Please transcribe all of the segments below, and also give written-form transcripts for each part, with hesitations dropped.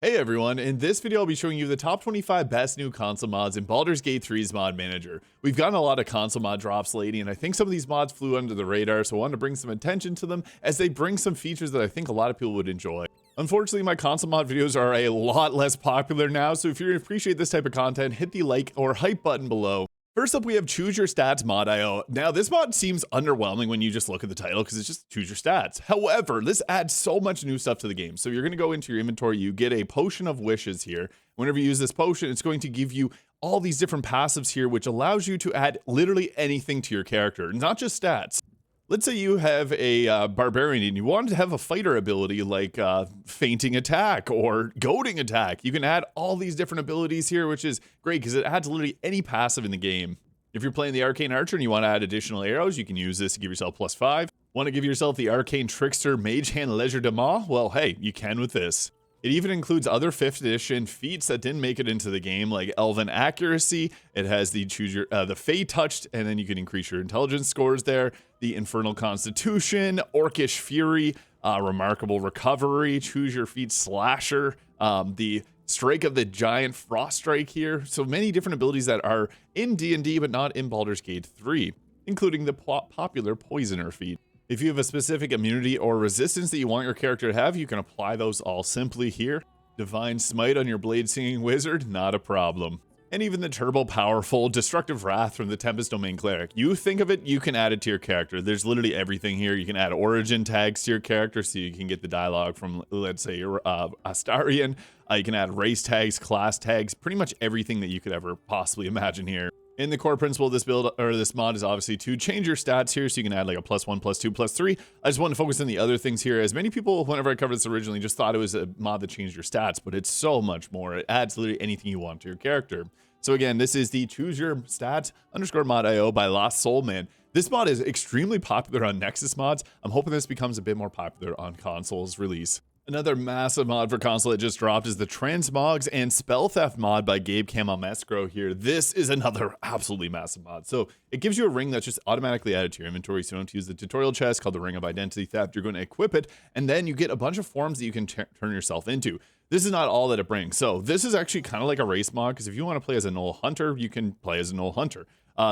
Hey everyone, in this video I'll be showing you the top 25 best new console mods in Baldur's Gate 3's mod manager. We've gotten a lot of console mod drops lately, and I think some of these mods flew under the radar, so I wanted to bring some attention to them as they bring some features that I think a lot of people would enjoy. Unfortunately, my console mod videos are a lot less popular now, so if you appreciate this type of content, hit the like or hype button below. First up, we have Choose Your Stats Mod.io. Now, this mod seems underwhelming when you just look at the title because it's just choose your stats. However, this adds so much new stuff to the game. So you're going to go into your inventory, you get a Potion of Wishes here. Whenever you use this potion, it's going to give you all these different passives here, which allows you to add literally anything to your character, not just stats. Let's say you have a barbarian and you want to have a fighter ability like fainting attack or goading attack. You can add all these different abilities here, which is great because it adds literally any passive in the game. If you're playing the Arcane Archer and you want to add additional arrows, you can use this to give yourself +5. Want to give yourself the Arcane Trickster Mage Hand Legerdemain? Well, hey, you can with this. It even includes other 5th edition feats that didn't make it into the game, like Elven Accuracy. It has the the Fey Touched, and then you can increase your intelligence scores there. The Infernal Constitution, Orcish Fury, Remarkable Recovery, Choose Your Feat Slasher, the Strike of the Giant Frost Strike here. So many different abilities that are in D&D, but not in Baldur's Gate 3, including the popular Poisoner feat. If you have a specific immunity or resistance that you want your character to have, you can apply those all simply here. Divine Smite on your Blade Singing Wizard, not a problem. And even the turbo powerful Destructive Wrath from the Tempest Domain Cleric. You think of it, you can add it to your character. There's literally everything here. You can add origin tags to your character so you can get the dialogue from, let's say, Astarion. You can add race tags, class tags, pretty much everything that you could ever possibly imagine here. And the core principle of this build, or this mod, is obviously to change your stats here, so you can add like a +1, +2, +3. I just want to focus on the other things here, as many people, whenever I covered this originally, just thought it was a mod that changed your stats, but it's so much more. It adds literally anything you want to your character. So again, this is the Choose Your Stats _mod.io by Lost Soul Man. This mod is extremely popular on Nexus mods. I'm hoping this becomes a bit more popular on consoles release. Another massive mod for console that just dropped is the Transmogs and Spelltheft mod by Gabe Camamescro here. This is another absolutely massive mod. So it gives you a ring that's just automatically added to your inventory, so you don't have to use the tutorial chest called the Ring of Identity Theft. You're going to equip it, and then you get a bunch of forms that you can turn yourself into. This is not all that it brings. So this is actually kind of like a race mod, because if you want to play as a Gnoll Hunter, you can play as a Gnoll Hunter.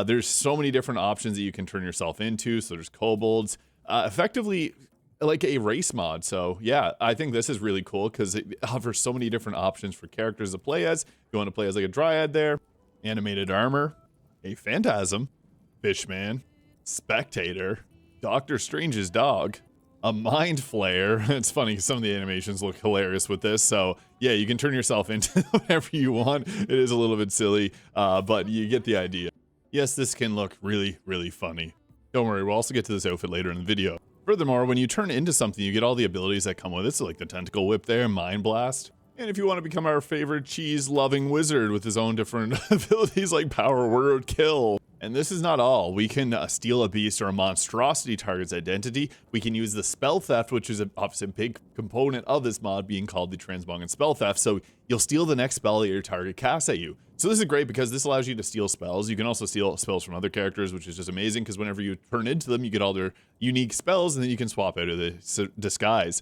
There's so many different options that you can turn yourself into. So there's kobolds, effectively like a race mod. So yeah, I think this is really cool because it offers so many different options for characters to play as. You want to play as like a Dryad there, animated armor, a Phantasm, Fishman, Spectator, Doctor Strange's dog, a Mind Flayer. It's funny, some of the animations look hilarious with this. So yeah, you can turn yourself into whatever you want. It is a little bit silly, but you get the idea. Yes, this can look really, really funny. Don't worry, we'll also get to this outfit later in the video. Furthermore, when you turn into something, you get all the abilities that come with it, so like the Tentacle Whip there, Mind Blast. And if you want to become our favorite cheese-loving wizard with his own different abilities like Power Word Kill. And this is not all. We can steal a beast or a monstrosity target's identity. We can use the Spell Theft, which is obviously a big component of this mod being called the Transmogs and Spelltheft. So you'll steal the next spell that your target casts at you. So this is great because this allows you to steal spells. You can also steal spells from other characters, which is just amazing because whenever you turn into them, you get all their unique spells and then you can swap out of the disguise.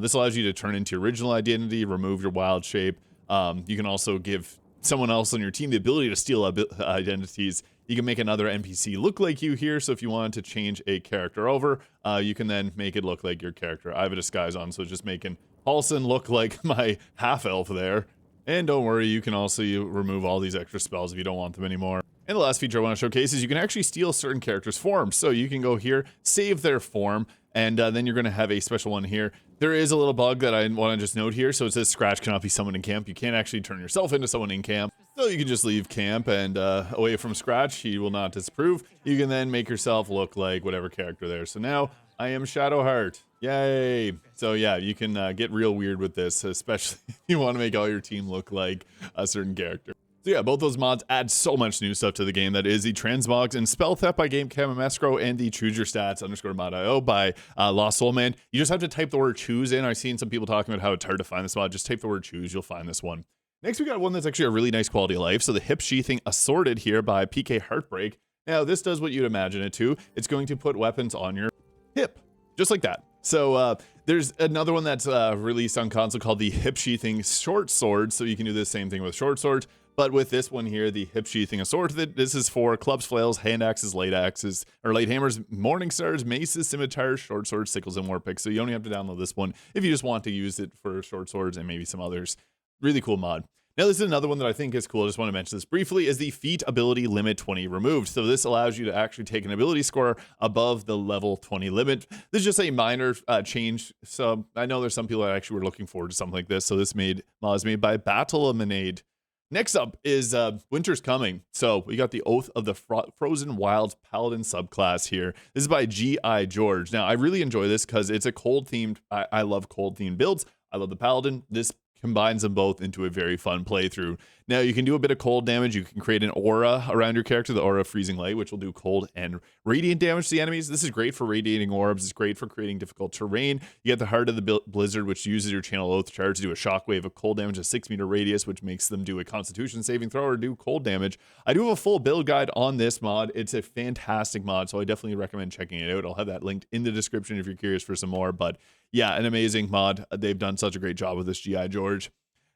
This allows you to turn into your original identity, remove your wild shape. You can also give someone else on your team the ability to steal identities. You can make another NPC look like you here, so if you wanted to change a character over, you can then make it look like your character. I have a disguise on, so just making Paulson look like my half-elf there. And don't worry, you can also remove all these extra spells if you don't want them anymore. And the last feature I want to showcase is you can actually steal certain characters' forms. So you can go here, save their form, and then you're going to have a special one here. There is a little bug that I want to just note here. So it says Scratch cannot be summoned in camp. You can't actually turn yourself into someone in camp. So you can just leave camp and away from Scratch. He will not disapprove. You can then make yourself look like whatever character there. So now I am Shadowheart. Yay. So yeah, you can get real weird with this, especially if you want to make all your team look like a certain character. So yeah, both those mods add so much new stuff to the game. That is the Transmogs and Spelltheft by Gabe Camamescro and the Choose Your Stats _mod.io by Lost Soul Man. You just have to type the word choose in. I've seen some people talking about how it's hard to find this mod. Just type the word choose, you'll find this one. Next, we got one that's actually a really nice quality of life. So the Hip Sheathing Assorted here by PK Heartbreak. Now, this does what you'd imagine it to. It's going to put weapons on your hip, just like that. So there's another one that's released on console called the Hip Sheathing Short Sword. So you can do the same thing with short swords, but with this one here, the Hip Sheathing a Sword. This is for clubs, flails, hand axes, late axes, or late hammers, morning stars, maces, scimitars, short swords, sickles, and war picks. So you only have to download this one if you just want to use it for short swords and maybe some others. Really cool mod. Now, this is another one that I think is cool. I just want to mention this briefly, is the feat ability limit 20 removed. So this allows you to actually take an ability score above the level 20 limit. This is just a minor change. So I know there's some people that actually were looking forward to something like this. So this mod is made by Battle-Lemonade. Next up is Winter's Coming. So we got the Oath of the Frozen Wilds Paladin subclass here. This is by G.I. George. Now, I really enjoy this because it's a cold-themed. I love cold-themed builds. I love the Paladin. This combines them both into a very fun playthrough. Now, you can do a bit of cold damage. You can create an aura around your character, the Aura of Freezing Light, which will do cold and radiant damage to the enemies. This is great for radiating orbs. It's great for creating difficult terrain. You get the Heart of the Blizzard, which uses your Channel Oath charge to do a shockwave of cold damage, a 6-meter radius, which makes them do a Constitution saving throw or do cold damage. I do have a full build guide on this mod. It's a fantastic mod, so I definitely recommend checking it out. I'll have that linked in the description if you're curious for some more. But yeah, an amazing mod. They've done such a great job with this, G.I. George.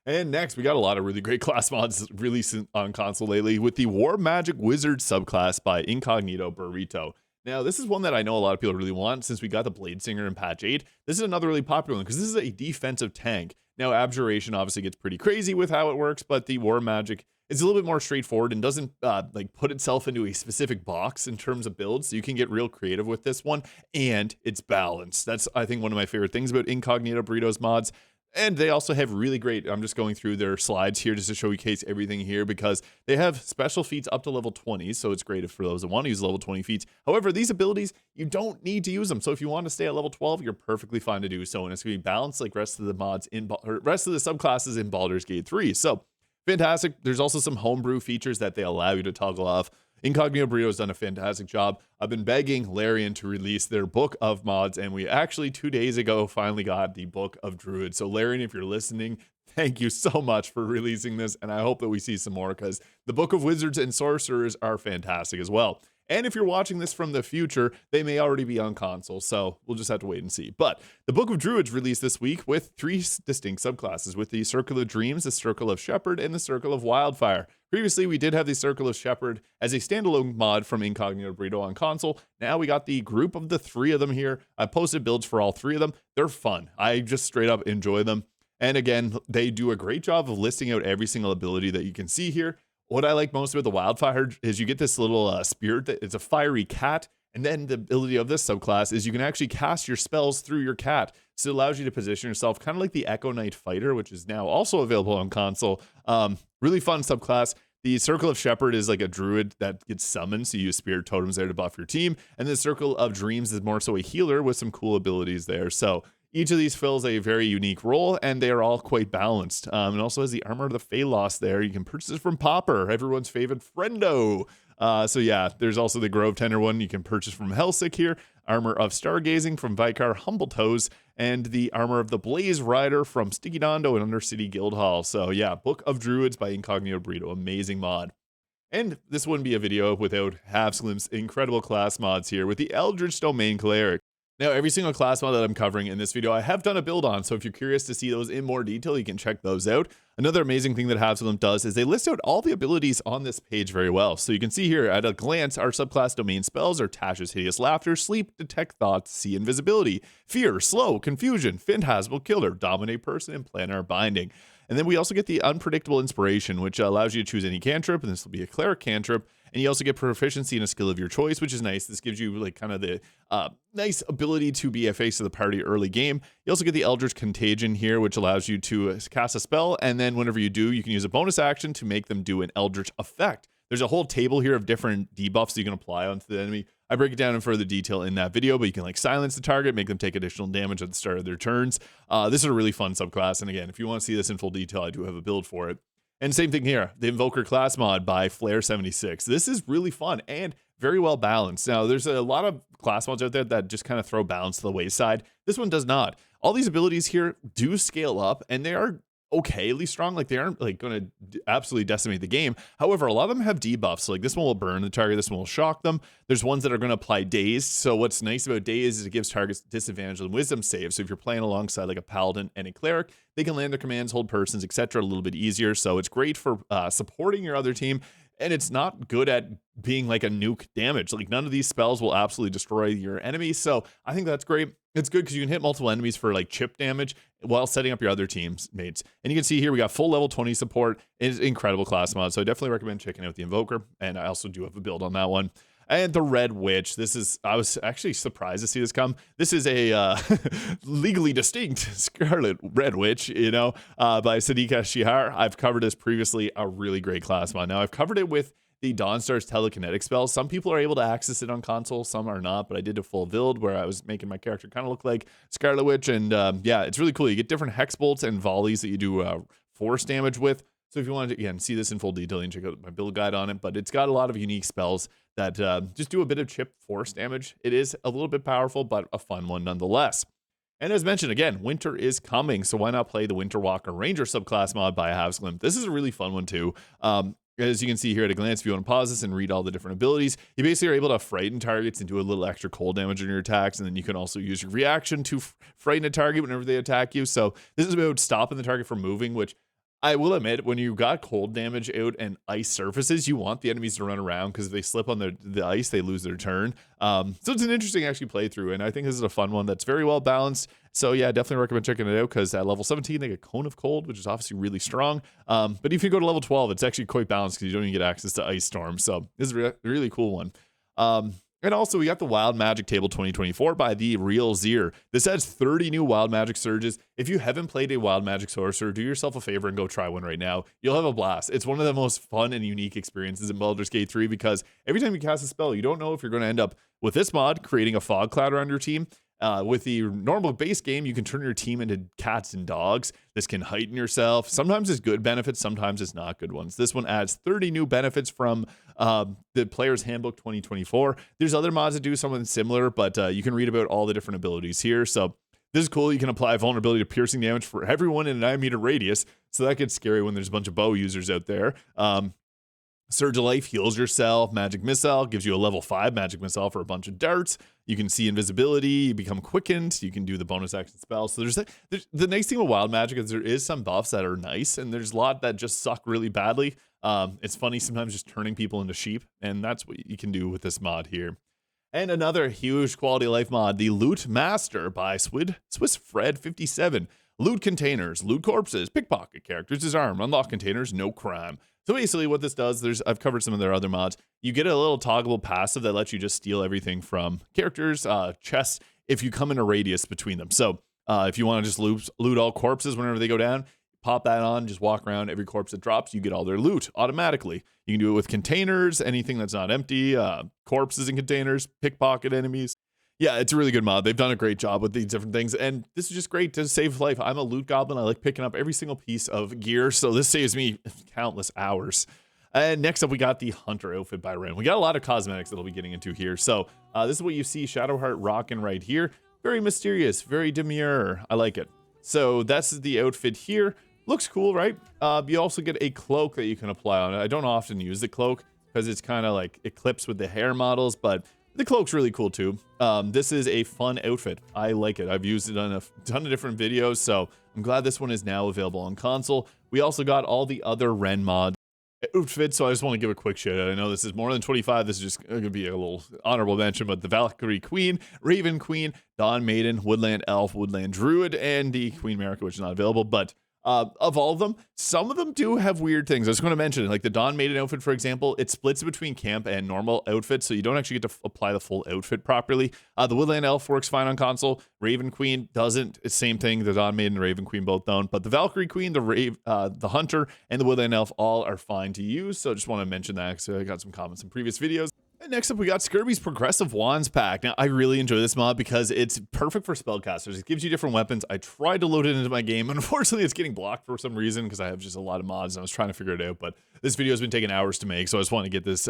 And next, we got a lot of really great class mods released on console lately with the War Magic Wizard subclass by Incognito Burrito. Now, this is one that I know a lot of people really want since we got the Bladesinger in patch 8. This is another really popular one because this is a defensive tank. Now, Abjuration obviously gets pretty crazy with how it works, but the War Magic is a little bit more straightforward and doesn't like put itself into a specific box in terms of builds. So you can get real creative with this one, and it's balanced. That's, I think, one of my favorite things about Incognito Burrito's mods. And they also have really great, I'm just going through their slides here just to showcase everything here because they have special feats up to level 20. So it's great for those that want to use level 20 feats. However, these abilities, you don't need to use them. So if you want to stay at level 12, you're perfectly fine to do so. And it's going to be balanced like rest of the mods or rest of the subclasses in Baldur's Gate 3. So fantastic. There's also some homebrew features that they allow you to toggle off. Incognito Burrito has done a fantastic job. I've been begging Larian to release their book of mods, and we actually 2 days ago finally got the book of Druid. So Larian, if you're listening, thank you so much for releasing this, and I hope that we see some more because the book of Wizards and Sorcerers are fantastic as well. And if you're watching this from the future, they may already be on console, so we'll just have to wait and see. But the Book of Druids released this week with 3 distinct subclasses, with the Circle of Dreams, the Circle of Shepherd, and the Circle of Wildfire. Previously, we did have the Circle of Shepherd as a standalone mod from Incognito Burrito on console. Now we got the group of the 3 of them here. I posted builds for all 3 of them. They're fun. I just straight up enjoy them. And again, they do a great job of listing out every single ability that you can see here. What I like most about the Wildfire is you get this little spirit that it's a fiery cat. And then the ability of this subclass is you can actually cast your spells through your cat. So it allows you to position yourself kind of like the Echo Knight Fighter, which is now also available on console. Really fun subclass. The Circle of Shepherd is like a druid that gets summoned, so you use spirit totems there to buff your team. And the Circle of Dreams is more so a healer with some cool abilities there. So each of these fills a very unique role, and they are all quite balanced. And also has the Armor of the Phalos there. You can purchase it from Popper, everyone's favorite friendo. So yeah, there's also the Grove Tender one you can purchase from Hellsick here. Armor of Stargazing from Vicar Humbletoes, and the Armor of the Blaze Rider from Sticky Dondo and Undercity Guildhall. So yeah, Book of Druids by Incognito Burrito, amazing mod. And this wouldn't be a video without Halfslim's incredible class mods here with the Eldritch Domain Cleric. Now, every single class mod that I'm covering in this video, I have done a build on, so if you're curious to see those in more detail, you can check those out. Another amazing thing that Halfslim does is they list out all the abilities on this page very well. So you can see here at a glance, our subclass domain spells are Tasha's Hideous Laughter, Sleep, Detect Thoughts, See Invisibility, Fear, Slow, Confusion, Phantasmal Killer, Dominate Person, and Planar Binding. And then we also get the Unpredictable Inspiration, which allows you to choose any cantrip, and this will be a Cleric cantrip. And you also get proficiency in a skill of your choice, which is nice. This gives you like kind of the nice ability to be a face of the party early game. You also get the Eldritch Contagion here, which allows you to cast a spell. And then whenever you do, you can use a bonus action to make them do an Eldritch effect. There's a whole table here of different debuffs you can apply onto the enemy. I break it down in further detail in that video, but you can like silence the target, make them take additional damage at the start of their turns. This is a really fun subclass. And again, if you want to see this in full detail, I do have a build for it. And same thing here, the Invoker Class Mod by Flair76. This is really fun and very well balanced. Now, there's a lot of class mods out there that just kind of throw balance to the wayside. This one does not. All these abilities here do scale up, and they are okayly strong. Like they aren't like going to absolutely decimate the game. However, a lot of them have debuffs. So like this one will burn the target, this one will shock them. There's ones that are going to apply dazed. So what's nice about dazed is it gives targets disadvantage on wisdom saves. So if you're playing alongside like a paladin and a cleric, they can land their commands, hold persons, etc. a little bit easier. So it's great for supporting your other team. And it's not good at being like a nuke damage. Like none of these spells will absolutely destroy your enemies. So I think that's great. It's good because you can hit multiple enemies for like chip damage while setting up your other team's mates. And you can see here we got full level 20 support. It's incredible class mod. So I definitely recommend checking out the Invoker. And I also do have a build on that one. And the Red Witch. I was actually surprised to see this come. This is a legally distinct Scarlet Red Witch, you know, by Sadika Shihar. I've covered this previously, a really great class mod. Now I've covered it with the Dawnstar's telekinetic spell. Some people are able to access it on console, some are not, but I did a full build where I was making my character kind of look like Scarlet Witch. And yeah, it's really cool. You get different hex bolts and volleys that you do force damage with. So if you want to, again, see this in full detail, you can check out my build guide on it. But it's got a lot of unique spells that just do a bit of chip force damage. It is a little bit powerful, but a fun one nonetheless. And as mentioned, again, winter is coming, so why not play the Winter Walker Ranger subclass mod by Halves Glimpse? This is a really fun one too. As you can see here at a glance, if you want to pause this and read all the different abilities, you basically are able to frighten targets and do a little extra cold damage on your attacks, and then you can also use your reaction to frighten a target whenever they attack you. So this is about stopping the target from moving, which I will admit, when you got cold damage out and ice surfaces, you want the enemies to run around because if they slip on the ice, they lose their turn. So it's an interesting actually playthrough, and I think this is a fun one that's very well balanced. So yeah, definitely recommend checking it out because at level 17, they get Cone of Cold, which is obviously really strong. But if you go to level 12, it's actually quite balanced because you don't even get access to Ice Storm. So this is a really cool one. And also, we got the Wild Magic Table 2024 by the Real Zier. This has 30 new Wild Magic Surges. If you haven't played a Wild Magic Sorcerer, do yourself a favor and go try one right now. You'll have a blast. It's one of the most fun and unique experiences in Baldur's Gate 3 because every time you cast a spell, you don't know if you're going to end up with this mod, creating a fog cloud around your team. With the normal base game, you can turn your team into cats and dogs. This can heighten yourself. Sometimes it's good benefits, sometimes it's not good ones. This one adds 30 new benefits from the Player's Handbook 2024. There's other mods that do something similar, but you can read about all the different abilities here. So this is cool. You can apply vulnerability to piercing damage for everyone in a 9-meter radius. So that gets scary when there's a bunch of bow users out there. Surge of Life heals yourself. Magic Missile gives you a level 5 Magic Missile for a bunch of darts. You can see invisibility. You become quickened. You can do the bonus action spells. So there's the nice thing with Wild Magic is there is some buffs that are nice, and there's a lot that just suck really badly. It's funny sometimes just turning people into sheep, and that's what you can do with this mod here. And another huge quality of life mod, the Loot Master by Swiss Fred 57. Loot containers, loot corpses, pickpocket characters, disarm, unlock containers, no crime. So basically what this does, I've covered some of their other mods. You get a little toggleable passive that lets you just steal everything from characters, chests, if you come in a radius between them. So if you want to just loot all corpses whenever they go down, pop that on, just walk around. Every corpse that drops, you get all their loot automatically. You can do it with containers, anything that's not empty, corpses in containers, pickpocket enemies. Yeah, it's a really good mod. They've done a great job with these different things, and this is just great to save life. I'm a loot goblin. I like picking up every single piece of gear, so this saves me countless hours. And next up, we got the Hunter outfit by Ren. We got a lot of cosmetics that I'll be getting into here. So this is what you see Shadowheart rocking right here. Very mysterious, very demure. I like it. So that's the outfit here. Looks cool, right? You also get a cloak that you can apply on it. I don't often use the cloak because it's kind of like it clips with the hair models, but the cloak's really cool too. This is a fun outfit. I like it. I've used it on a ton of different videos, so I'm glad this one is now available on console. We also got all the other Ren mod outfits, so I just want to give a quick shout out. I know this is more than 25. This is just going to be a little honorable mention, but the Valkyrie Queen, Raven Queen, Dawn Maiden, Woodland Elf, Woodland Druid, and the Queen America, which is not available, but of all of them, some of them do have weird things. I was going to mention, like the Dawn Maiden outfit, for example, it splits between camp and normal outfits, so you don't actually get to apply the full outfit properly. The Woodland Elf works fine on console. Raven Queen doesn't. It's same thing. The Dawn Maiden and Raven Queen both don't, but the Valkyrie Queen, the Hunter, and the Woodland Elf all are fine to use, so I just want to mention that because I got some comments in previous videos. And next up, we got Skirbie's Progressive Wands Pack. Now, I really enjoy this mod because it's perfect for spellcasters. It gives you different weapons. I tried to load it into my game. Unfortunately, it's getting blocked for some reason because I have just a lot of mods and I was trying to figure it out. But this video has been taking hours to make, so I just want to get this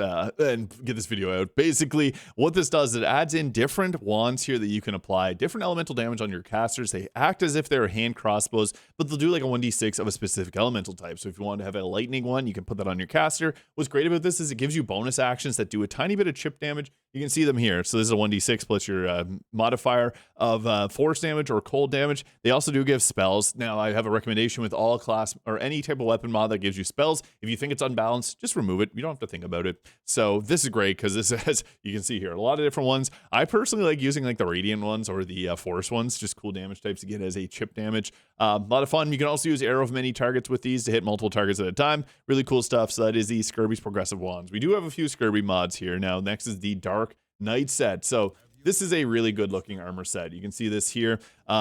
video out. Basically, what this does, it adds in different wands here that you can apply, different elemental damage on your casters. They act as if they're hand crossbows, but they'll do like a 1d6 of a specific elemental type. So if you want to have a lightning one, you can put that on your caster. What's great about this is it gives you bonus actions that do a tiny bit of chip damage. You can see them here. So this is a 1d6 plus your modifier of force damage or cold damage. They also do give spells. Now, I have a recommendation with all class or any type of weapon mod that gives you spells. If you think it's unbalanced, just remove it. You don't have to think about it. So this is great because this has, you can see here, a lot of different ones. I personally like using like the radiant ones or the force ones, just cool damage types to get as a chip damage. A lot of fun. You can also use arrow of many targets with these to hit multiple targets at a time. Really cool stuff. So that is the Skirbie's Progressive Wands. We do have a few Skirbie mods here. Now, next is the Dark Knight set. So this is a really good looking armor set. You can see this here.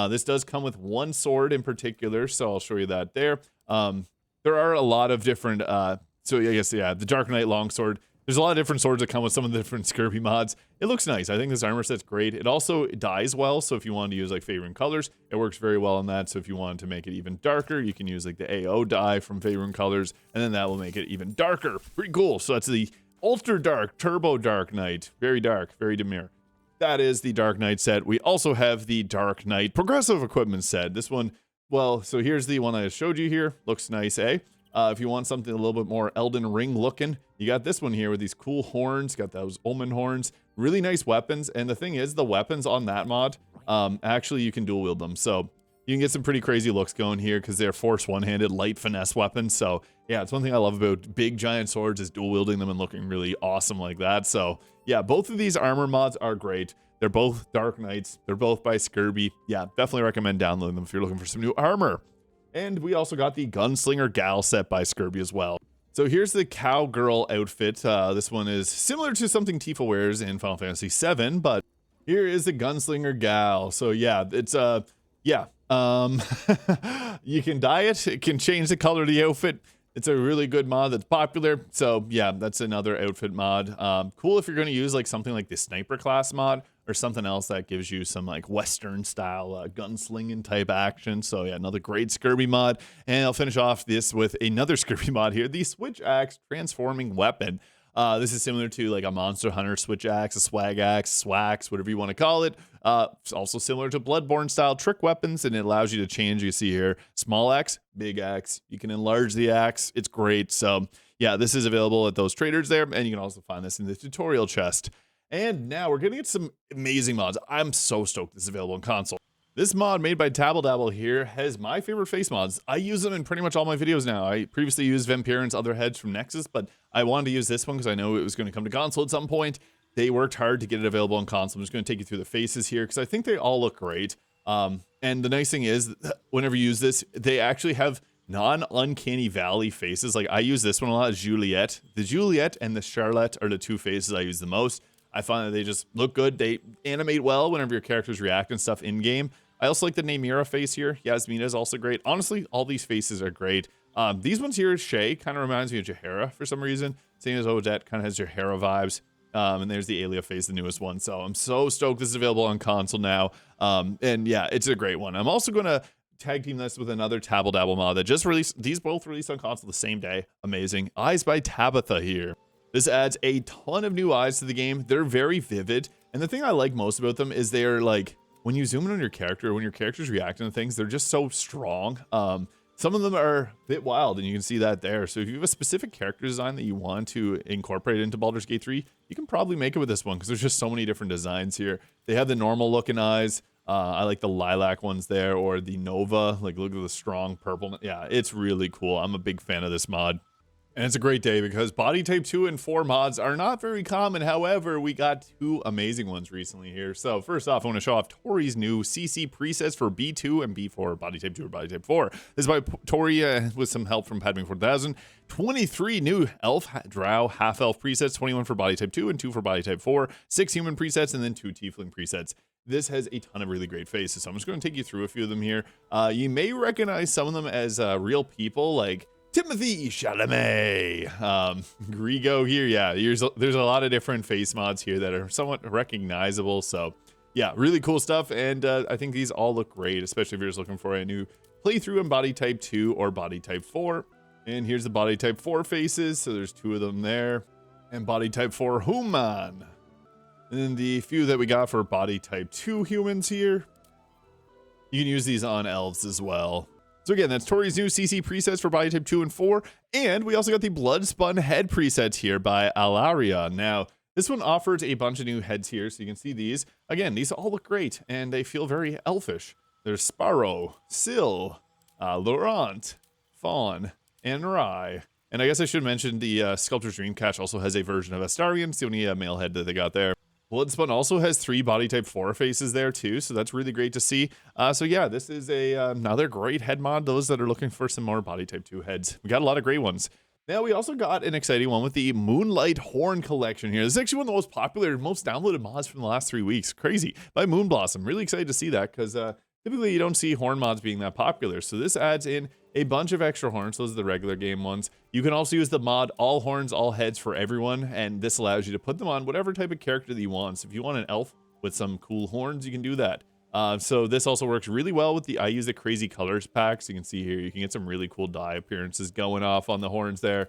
This does come with one sword in particular, so I'll show you that there. There are a lot of different, so I guess, yeah, the Dark Knight longsword. There's a lot of different swords that come with some of the different Skirbie mods. It looks nice. I think this armor set's great. It also dyes well, so if you want to use like favoring colors, it works very well on that. So if you wanted to make it even darker, you can use like the AO dye from favoring colors, and then that will make it even darker. Pretty cool. So that's the Ultra Dark Turbo Dark Knight. Very dark, very demure. That is the Dark Knight set. We also have the Dark Knight Progressive Equipment set. This one, well, so here's the one I just showed you here. Looks nice, eh? If you want something a little bit more Elden Ring looking, you got this one here with these cool horns. Got those Omen horns. Really nice weapons. And the thing is, the weapons on that mod, actually you can dual wield them. So you can get some pretty crazy looks going here because they're force one-handed light finesse weapons. So yeah, it's one thing I love about big giant swords is dual wielding them and looking really awesome like that. So yeah, both of these armor mods are great. They're both Dark Knights. They're both by Skirbie. Yeah, definitely recommend downloading them if you're looking for some new armor. And we also got the Gunslinger Gal set by Skirbie as well. So here's the cowgirl outfit. This one is similar to something Tifa wears in Final Fantasy VII, but here is the Gunslinger Gal. So yeah, it's yeah. You can dye it. It can change the color of the outfit. It's a really good mod that's popular. So yeah, that's another outfit mod. Cool if you're going to use like something like the Sniper Class mod or something else that gives you some like Western style gunslinging type action. So yeah, another great Skirbie mod. And I'll finish off this with another Skirbie mod here, the Switch Axe Transforming Weapon. This is similar to like a Monster Hunter Switch Axe, a Swag Axe, Swax, whatever you want to call it. It's also similar to Bloodborne style trick weapons, and it allows you to change. You see here, small axe, big axe. You can enlarge the axe. It's great. So yeah, this is available at those traders there, and you can also find this in the tutorial chest. And now we're getting at some amazing mods. I'm so stoked this is available on console. This mod made by Tabatha here has my favorite face mods. I use them in pretty much all my videos now. I previously used Vampirin's other heads from Nexus, but I wanted to use this one because I know it was going to come to console at some point. They worked hard to get it available on console. I'm just going to take you through the faces here because I think they all look great. And the nice thing is, whenever you use this, they actually have non-uncanny valley faces. Like I use this one a lot, Juliet. The Juliet and the Charlotte are the two faces I use the most. I find that they just look good. They animate well whenever your characters react and stuff in-game. I also like the Namira face here. Yasmina is also great. Honestly, all these faces are great. These ones here, Shay, kind of reminds me of Jaheira for some reason. Same as Odette, kind of has Jaheira vibes. And there's the Aelia face, the newest one. So I'm so stoked this is available on console now. And yeah, it's a great one. I'm also going to tag team this with another Tabble Dabble mod that just released. These both released on console the same day. Amazing. Eyes by Tabatha here. This adds a ton of new eyes to the game. They're very vivid. And the thing I like most about them is they're like, when you zoom in on your character, when your character's reacting to things, they're just so strong. Some of them are a bit wild, and you can see that there. So if you have a specific character design that you want to incorporate into Baldur's Gate 3, you can probably make it with this one because there's just so many different designs here. They have the normal looking eyes. I like the lilac ones there, or the Nova. Like, look at the strong purple. Yeah, it's really cool. I'm a big fan of this mod. And it's a great day because body type 2 and 4 mods are not very common. However, we got two amazing ones recently here. So first off, I want to show off Toarie's new CC presets for B2 and B4, body type 2 or body type 4. This is by Toarie with some help from Padme 4000. 23 new elf, drow, half-elf presets, 21 for body type 2 and 2 for body type 4, 6 human presets, and then 2 tiefling presets. This has a ton of really great faces, so I'm just going to take you through a few of them here. You may recognize some of them as real people, like Timothy Chalamet. Grigo here. Yeah, there's a lot of different face mods here that are somewhat recognizable. So yeah, really cool stuff. And I think these all look great, especially if you're just looking for a new playthrough in body type 2 or body type 4. And here's the body type 4 faces. So there's 2 of them there. And body type 4 human. And then the few that we got for body type 2 humans here. You can use these on elves as well. So again, that's Toarie's new CC presets for body type 2 and 4. And we also got the Bloodspun head presets here by Alaria. Now, this one offers a bunch of new heads here, so you can see these. Again, these all look great, and they feel very elfish. There's Sparrow, Syl, Laurent, Fawn, and Rai. And I guess I should mention the Sculptors Dreamcache also has a version of Astarion. It's the only male head that they got there. Bloodspun also has 3 body type 4 faces there too, so that's really great to see. So yeah, this is another great head mod, those that are looking for some more body type 2 heads. We got a lot of great ones. Now we also got an exciting one with the Moonlight Horn collection here. This is actually one of the most popular, most downloaded mods from the last 3 weeks. Crazy. By Moonblossom. Really excited to see that because typically you don't see horn mods being that popular. So this adds in a bunch of extra horns. Those are the regular game ones. You can also use the mod all horns, all heads for everyone, and this allows you to put them on whatever type of character that you want. So if you want an elf with some cool horns, you can do that. So this also works really well with I use the crazy colors pack. So you can see here, you can get some really cool dye appearances going off on the horns there.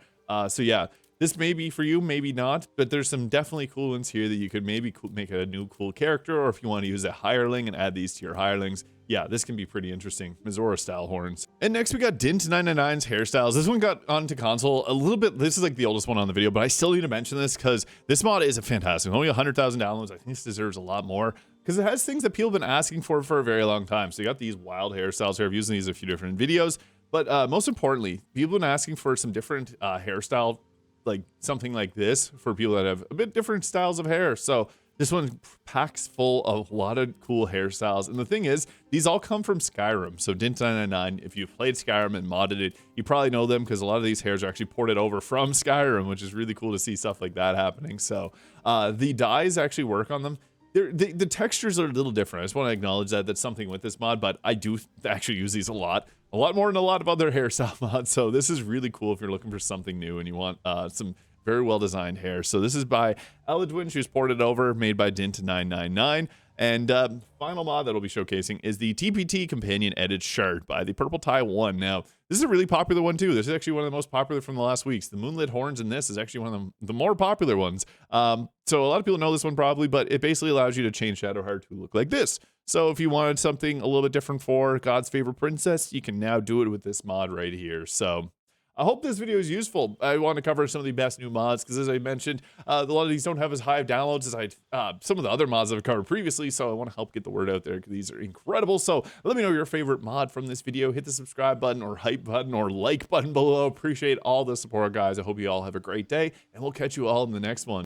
So yeah, this may be for you, maybe not, but there's some definitely cool ones here that you could maybe make a new cool character, or if you want to use a hireling and add these to your hirelings, yeah, this can be pretty interesting. Mizora style horns. And next we got Dint999's Hairstyles. This one got onto console a little bit. This is like the oldest one on the video, but I still need to mention this because this mod is a fantastic. Only 100,000 downloads. I think this deserves a lot more because it has things that people have been asking for a very long time. So you got these wild hairstyles here. I've used these in a few different videos, but most importantly, people have been asking for some different hairstyle, like something like this for people that have a bit different styles of hair. So this one packs full of a lot of cool hairstyles. And the thing is, these all come from Skyrim. So Dint999, if you've played Skyrim and modded it, you probably know them because a lot of these hairs are actually ported over from Skyrim, which is really cool to see stuff like that happening. So the dyes actually work on them. The textures are a little different. I just want to acknowledge that that's something with this mod, but I do actually use these a lot more than a lot of other hairstyle mods. So this is really cool if you're looking for something new and you want some very well designed hair. So this is by Eldritch, who's ported over, made by Dint999. And final mod that we'll be showcasing is the TPT Companion Edit Shirt by the Purple Tie 1. Now, this is a really popular one too. This is actually one of the most popular from the last weeks. The Moonlit Horns in this is actually one of the more popular ones. So a lot of people know this one probably, but it basically allows you to change Shadowheart to look like this. So if you wanted something a little bit different for God's favorite princess, you can now do it with this mod right here. So I hope this video is useful. I want to cover some of the best new mods because, as I mentioned, a lot of these don't have as high of downloads as some of the other mods I've covered previously, so I want to help get the word out there because these are incredible. So let me know your favorite mod from this video. Hit the subscribe button or hype button or like button below. Appreciate all the support, guys. I hope you all have a great day, and we'll catch you all in the next one.